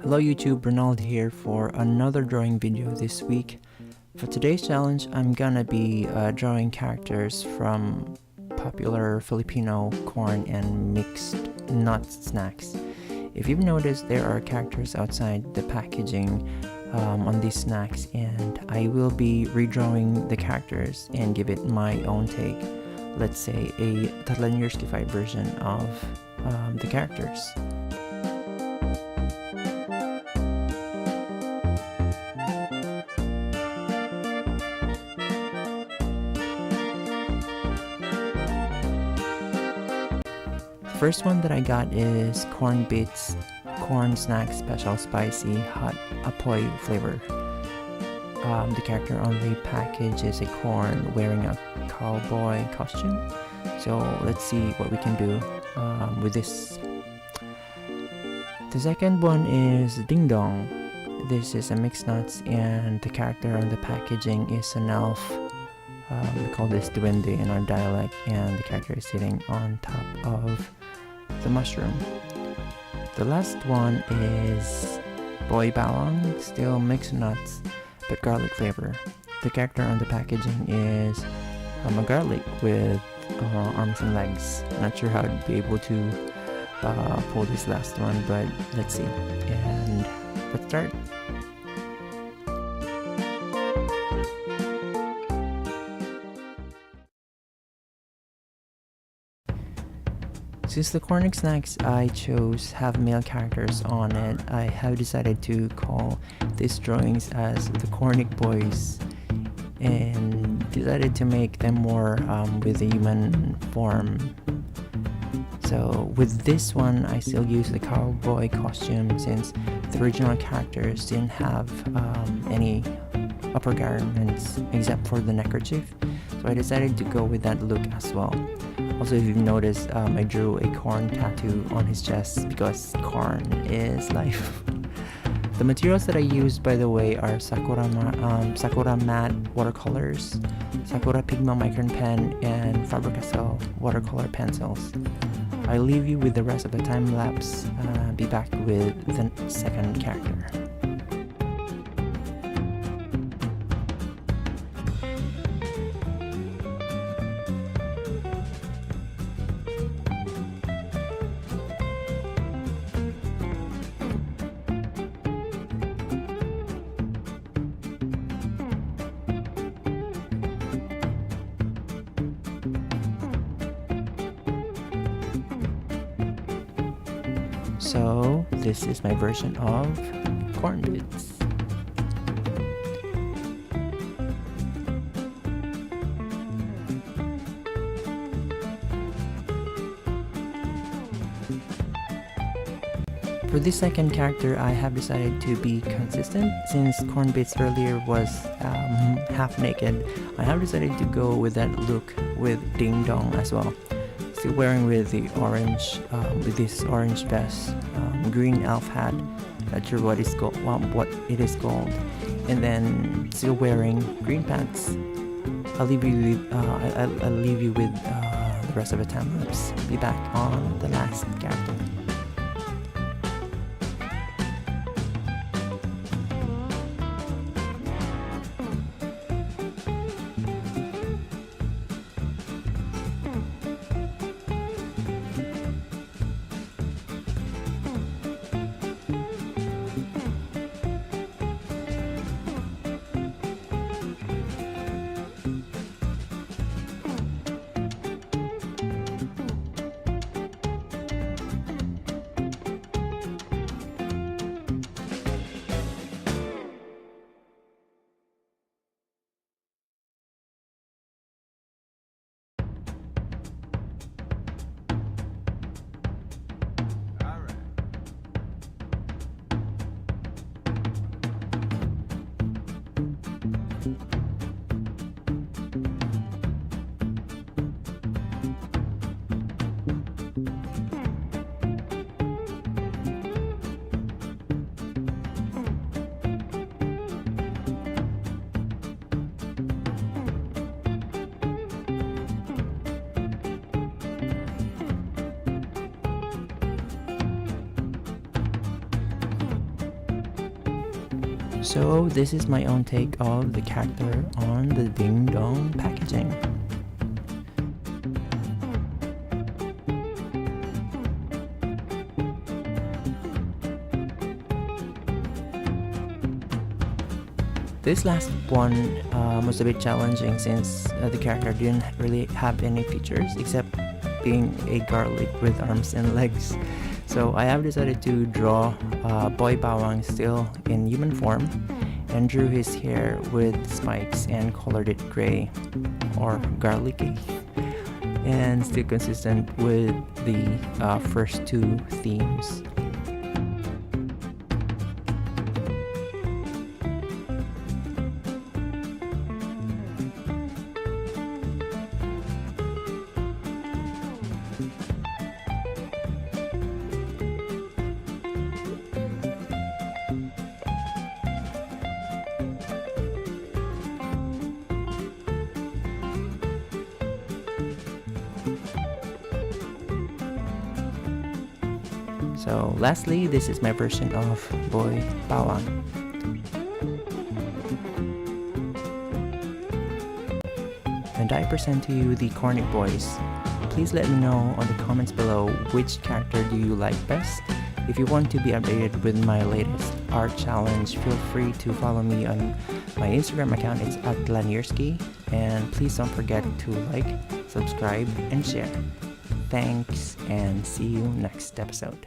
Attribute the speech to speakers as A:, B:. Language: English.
A: Hello YouTube, Ronald here for another drawing video this week. For today's challenge, I'm gonna be drawing characters from popular Filipino corn and mixed nut snacks. If you've noticed, there are characters outside the packaging on these snacks, and I will be redrawing the characters and give it my own take. Let's say a Tatlanierskified version of the characters. First one that I got is corn bits, corn snack special spicy hot apoy flavor. The character on the package is a corn wearing a cowboy costume. So let's see what we can do with this. The second one is Ding Dong. This is a mixed nuts, and the character on the packaging is an elf. We call this Duende in our dialect, and the character is sitting on top of the mushroom. The last one is Boy Bawang, still mixed nuts but garlic flavor. The character on the packaging is a garlic with arms and legs. Not sure how I'd be able to pull this last one, but let's see. And let's start. Since the Kornik snacks I chose have male characters on it, I have decided to call these drawings as the Kornik Boys, and decided to make them more with the human form. So with this one, I still use the cowboy costume since the original characters didn't have any upper garments except for the neckerchief. So I decided to go with that look as well. Also, if you've noticed, I drew a corn tattoo on his chest because corn is life. The materials that I used, by the way, are Sakura matte watercolors, Sakura Pigma micron pen, and Faber-Castell watercolor pencils. I'll leave you with the rest of the time lapse. Be back with the second character. So this is my version of corn bits. For this second character, I have decided to be consistent. Since corn bits earlier was half naked, I have decided to go with that look with Ding Dong as well. Still wearing with the orange, with this orange vest, green elf hat. Not sure what it is called, and then still wearing green pants. I'll leave you with the rest of the time lapse. Be back on the last character. So this is my own take of the character on the Ding Dong packaging. This last one was a bit challenging since the character didn't really have any features except being a garlic with arms and legs. So I have decided to draw Boy Bawang still in human form and drew his hair with spikes and colored it gray or garlicky and still consistent with the first two themes. So lastly, this is my version of Boy Bawang. And I present to you the Kornik Boys. Please let me know on the comments below which character do you like best. If you want to be updated with my latest art challenge, feel free to follow me on my Instagram account. It's @Lanierski. And please don't forget to like, subscribe, and share. Thanks, and see you next episode.